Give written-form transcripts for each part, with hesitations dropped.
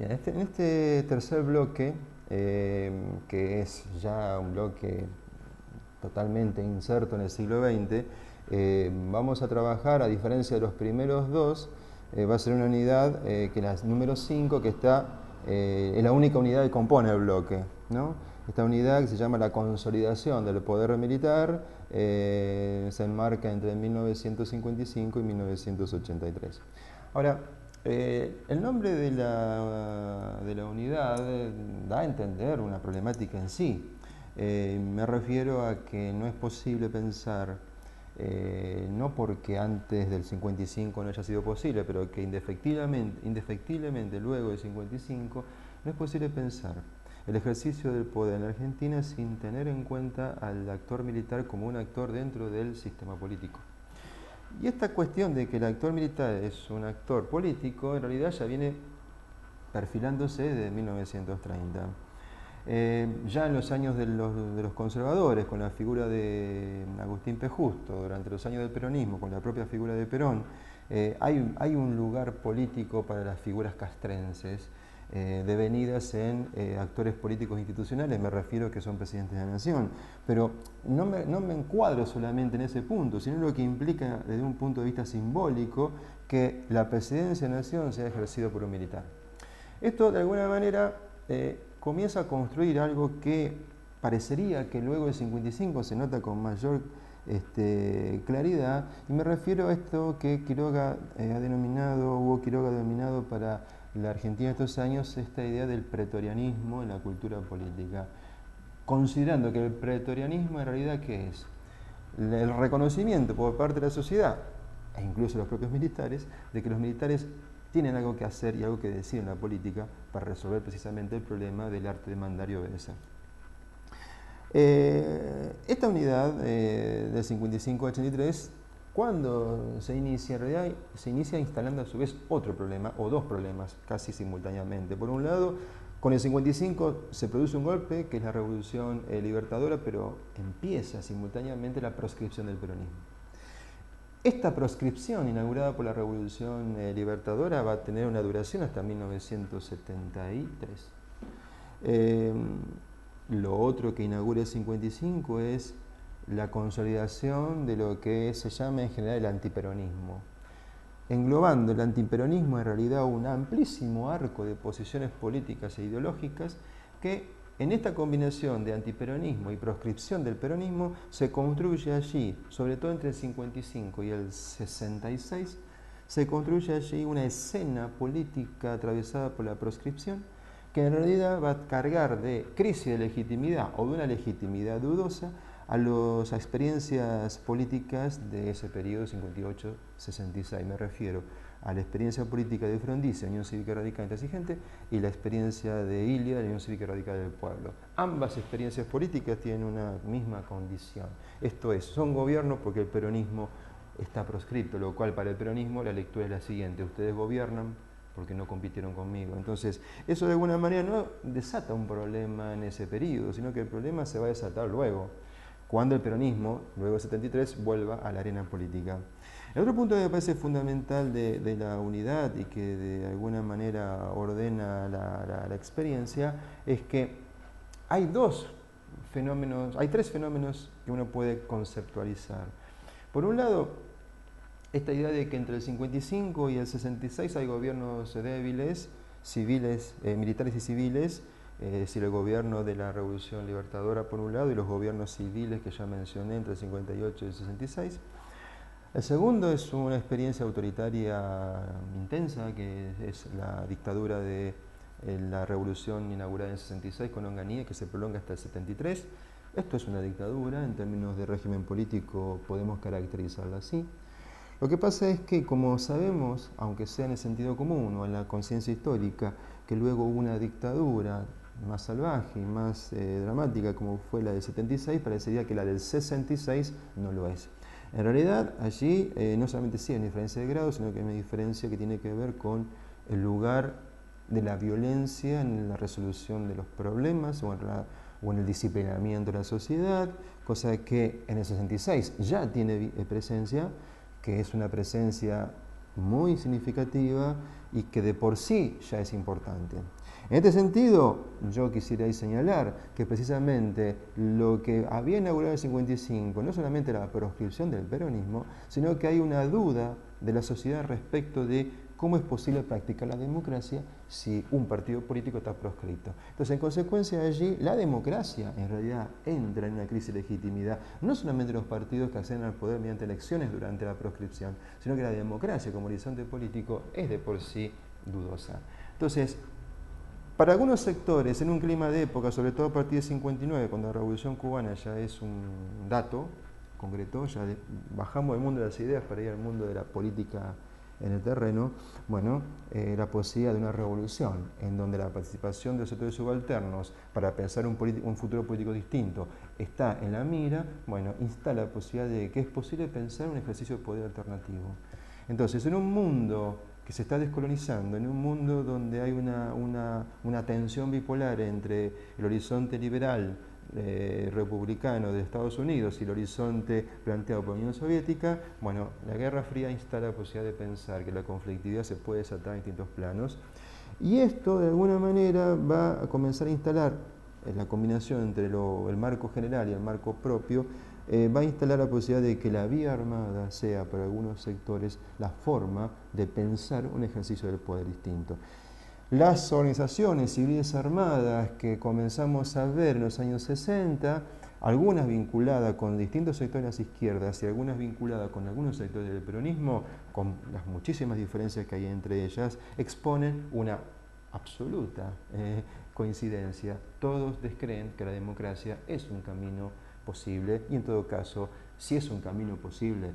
Bien, en este tercer bloque, que es ya un bloque totalmente inserto en el siglo XX, vamos a trabajar, a diferencia de los primeros dos, va a ser una unidad que es la número 5, que es la única unidad que compone el bloque, ¿no? Esta unidad, que se llama la consolidación del poder militar, se enmarca entre 1955 y 1983. Ahora, el nombre de la unidad da a entender una problemática en sí. Me refiero a que no es posible pensar, no porque antes del 55 no haya sido posible, pero que indefectiblemente luego del 55 no es posible pensar el ejercicio del poder en la Argentina sin tener en cuenta al actor militar como un actor dentro del sistema político. Y esta cuestión de que el actor militar es un actor político, en realidad ya viene perfilándose desde 1930. Ya en los años de los conservadores, con la figura de Agustín P. Justo, durante los años del peronismo, con la propia figura de Perón, hay un lugar político para las figuras castrenses, devenidas en actores políticos institucionales. Me refiero a que son presidentes de la nación, pero no me encuadro solamente en ese punto, sino lo que implica desde un punto de vista simbólico que la presidencia de la nación sea ejercida por un militar. Esto de alguna manera comienza a construir algo que parecería que luego del 55 se nota con mayor claridad, y me refiero a esto que Quiroga Hugo Quiroga ha denominado para la Argentina de estos años, esta idea del pretorianismo en la cultura política, considerando que el pretorianismo en realidad ¿qué es? El reconocimiento por parte de la sociedad, e incluso los propios militares, de que los militares tienen algo que hacer y algo que decir en la política para resolver precisamente el problema del arte de mandar y obedecer. Esta unidad del 55 al 83, cuando se inicia, en realidad se inicia instalando a su vez otro problema, o dos problemas, casi simultáneamente. Por un lado, con el 55 se produce un golpe, que es la Revolución Libertadora, pero empieza simultáneamente la proscripción del peronismo. Esta proscripción, inaugurada por la Revolución Libertadora, va a tener una duración hasta 1973. Lo otro que inaugura el 55 es la consolidación de lo que se llama en general el antiperonismo, englobando el antiperonismo en realidad un amplísimo arco de posiciones políticas e ideológicas que en esta combinación de antiperonismo y proscripción del peronismo se construye allí, sobre todo entre el 55 y el 66, se construye allí una escena política atravesada por la proscripción, que en realidad va a cargar de crisis de legitimidad o de una legitimidad dudosa a las experiencias políticas de ese periodo 58-66. Me refiero a la experiencia política de Frondizi, la Unión Cívica Radical Intransigente, y la experiencia de Ilia, la Unión Cívica Radical del Pueblo. Ambas experiencias políticas tienen una misma condición. Esto es, son gobiernos porque el peronismo está proscripto, lo cual para el peronismo la lectura es la siguiente: ustedes gobiernan porque no compitieron conmigo. Entonces, eso de alguna manera no desata un problema en ese periodo, sino que el problema se va a desatar luego, cuando el peronismo, luego del 73, vuelva a la arena política. El otro punto que me parece fundamental de la unidad y que de alguna manera ordena la experiencia es que hay tres fenómenos que uno puede conceptualizar. Por un lado, esta idea de que entre el 55 y el 66 hay gobiernos débiles, civiles, militares y civiles, es decir, el gobierno de la Revolución Libertadora por un lado y los gobiernos civiles que ya mencioné entre el 58 y el 66. El segundo es una experiencia autoritaria intensa, que es la dictadura de la revolución inaugurada en el 66 con Onganía, que se prolonga hasta el 73. Esto es una dictadura, en términos de régimen político podemos caracterizarla así. Lo que pasa es que, como sabemos, aunque sea en el sentido común o en la conciencia histórica, que luego hubo una dictadura más salvaje y más dramática como fue la del 76, parecería que la del 66 no lo es. En realidad, allí no solamente sí hay una diferencia de grado, sino que hay una diferencia que tiene que ver con el lugar de la violencia en la resolución de los problemas o en el disciplinamiento de la sociedad, cosa que en el 66 ya tiene presencia, que es una presencia muy significativa y que de por sí ya es importante. En este sentido, yo quisiera ahí señalar que precisamente lo que había inaugurado el 55 no solamente la proscripción del peronismo, sino que hay una duda de la sociedad respecto de cómo es posible practicar la democracia si un partido político está proscrito. Entonces, en consecuencia de allí, la democracia en realidad entra en una crisis de legitimidad, no solamente los partidos que acceden al poder mediante elecciones durante la proscripción, sino que la democracia como horizonte político es de por sí dudosa. Entonces, para algunos sectores, en un clima de época, sobre todo a partir de 59, cuando la Revolución Cubana ya es un dato concreto, ya bajamos del mundo de las ideas para ir al mundo de la política en el terreno, bueno, la posibilidad de una revolución en donde la participación de los sectores subalternos para pensar un futuro político distinto está en la mira, bueno, instala la posibilidad de que es posible pensar un ejercicio de poder alternativo. Entonces, en un mundo que se está descolonizando, en un mundo donde hay una tensión bipolar entre el horizonte liberal republicano de Estados Unidos y el horizonte planteado por la Unión Soviética, bueno, la Guerra Fría instala la posibilidad de pensar que la conflictividad se puede desatar en distintos planos, y esto de alguna manera va a comenzar a instalar la combinación entre el marco general y el marco propio, va a instalar la posibilidad de que la vía armada sea para algunos sectores la forma de pensar un ejercicio del poder distinto. Las organizaciones civiles armadas que comenzamos a ver en los años 60, algunas vinculadas con distintos sectores de las izquierdas y algunas vinculadas con algunos sectores del peronismo, con las muchísimas diferencias que hay entre ellas, exponen una absoluta coincidencia. Todos descreen que la democracia es un camino posible y en todo caso, si es un camino posible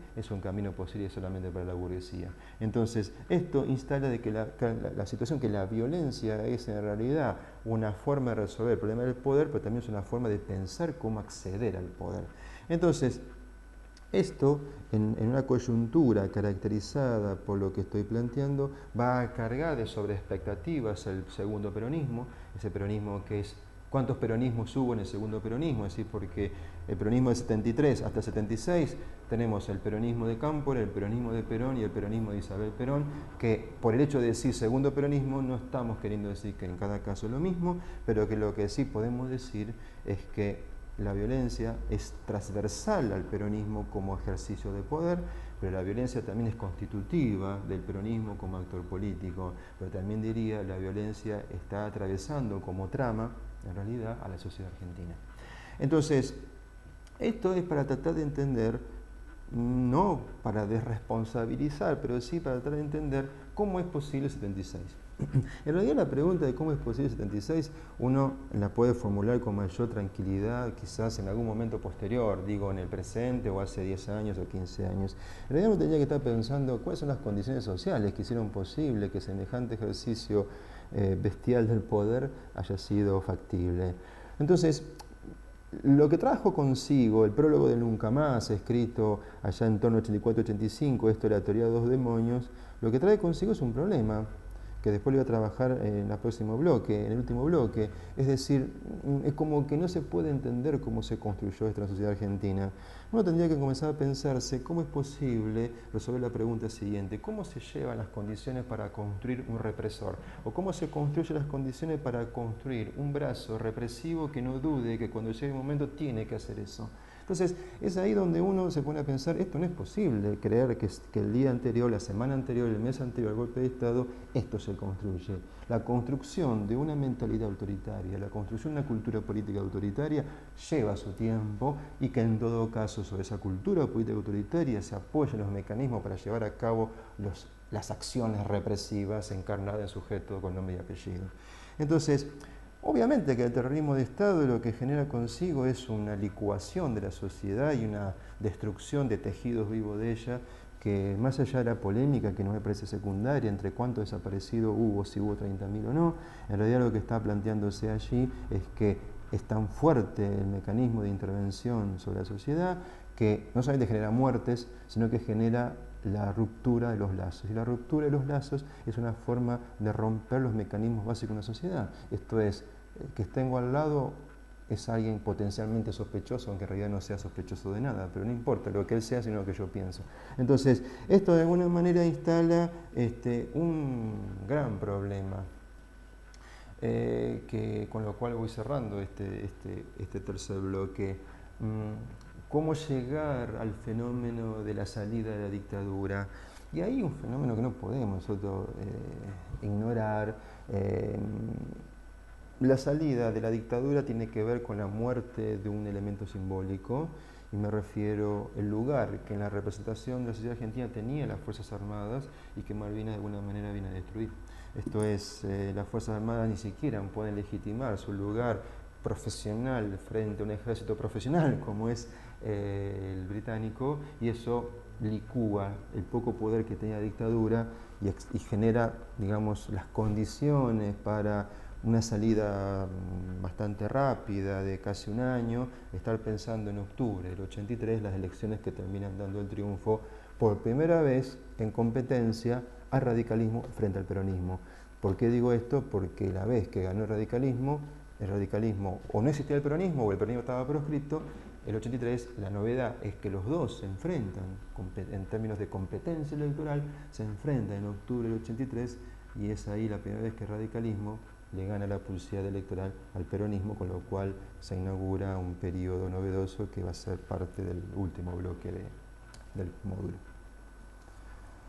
solamente para la burguesía. Entonces, esto instala de que la situación, que la violencia es en realidad una forma de resolver el problema del poder, pero también es una forma de pensar cómo acceder al poder. Entonces, esto, en una coyuntura caracterizada por lo que estoy planteando, va a cargar de sobreexpectativas el segundo peronismo, ese peronismo que es ¿cuántos peronismos hubo en el segundo peronismo? Es decir, porque el peronismo de 73 hasta 76 tenemos el peronismo de Cámpora, el peronismo de Perón y el peronismo de Isabel Perón, que por el hecho de decir segundo peronismo no estamos queriendo decir que en cada caso es lo mismo, pero que lo que sí podemos decir es que la violencia es transversal al peronismo como ejercicio de poder, pero la violencia también es constitutiva del peronismo como actor político, pero también diría la violencia está atravesando como trama, en realidad, a la sociedad argentina. Entonces, esto es para tratar de entender, no para desresponsabilizar, pero sí para tratar de entender cómo es posible el 76. En realidad la pregunta de cómo es posible el 76 uno la puede formular con mayor tranquilidad quizás en algún momento posterior, digo en el presente o hace 10 años o 15 años. En realidad uno tendría que estar pensando cuáles son las condiciones sociales que hicieron posible que semejante ejercicio bestial del poder haya sido factible. Entonces, lo que trajo consigo el prólogo de Nunca Más, escrito allá en torno al 84-85, esto de la teoría de dos demonios, lo que trae consigo es un problema que después lo voy a trabajar en el próximo bloque, en el último bloque. Es decir, es como que no se puede entender cómo se construyó esta sociedad argentina. Uno tendría que comenzar a pensarse cómo es posible resolver la pregunta siguiente: ¿cómo se llevan las condiciones para construir un represor? ¿O cómo se construyen las condiciones para construir un brazo represivo que no dude que cuando llegue el momento tiene que hacer eso? Entonces, es ahí donde uno se pone a pensar, esto no es posible, creer que el día anterior, la semana anterior, el mes anterior al golpe de Estado, esto se construye. La construcción de una mentalidad autoritaria, la construcción de una cultura política autoritaria lleva su tiempo, y que en todo caso sobre esa cultura política autoritaria se apoyan los mecanismos para llevar a cabo las acciones represivas encarnadas en sujeto con nombre y apellido. Entonces, obviamente que el terrorismo de Estado lo que genera consigo es una licuación de la sociedad y una destrucción de tejidos vivos de ella, que más allá de la polémica, que no me parece secundaria, entre cuánto desaparecido hubo, si hubo 30.000 o no, en realidad lo que está planteándose allí es que es tan fuerte el mecanismo de intervención sobre la sociedad que no solamente genera muertes, sino que genera la ruptura de los lazos. Y la ruptura de los lazos es una forma de romper los mecanismos básicos de una sociedad. Esto es, que tengo al lado es alguien potencialmente sospechoso, aunque en realidad no sea sospechoso de nada, pero no importa lo que él sea, sino lo que yo pienso. Entonces, esto de alguna manera instala un gran problema, con lo cual voy cerrando este tercer bloque. ¿Cómo llegar al fenómeno de la salida de la dictadura? Y hay un fenómeno que no podemos nosotros ignorar. La salida de la dictadura tiene que ver con la muerte de un elemento simbólico, y me refiero al lugar que en la representación de la sociedad argentina tenía las Fuerzas Armadas y que Malvinas de alguna manera viene a destruir. Esto es, las Fuerzas Armadas ni siquiera pueden legitimar su lugar profesional frente a un ejército profesional como es el británico, y eso licúa el poco poder que tenía la dictadura y genera, digamos, las condiciones para una salida bastante rápida de casi un año, estar pensando en octubre del 83, las elecciones que terminan dando el triunfo por primera vez en competencia al radicalismo frente al peronismo. ¿Por qué digo esto? Porque la vez que ganó el radicalismo o no existía el peronismo o el peronismo estaba proscripto. El 83, la novedad es que los dos se enfrentan en términos de competencia electoral, se enfrentan en octubre del 83, y es ahí la primera vez que el radicalismo le gana la pulseada electoral al peronismo, con lo cual se inaugura un periodo novedoso que va a ser parte del último bloque del módulo.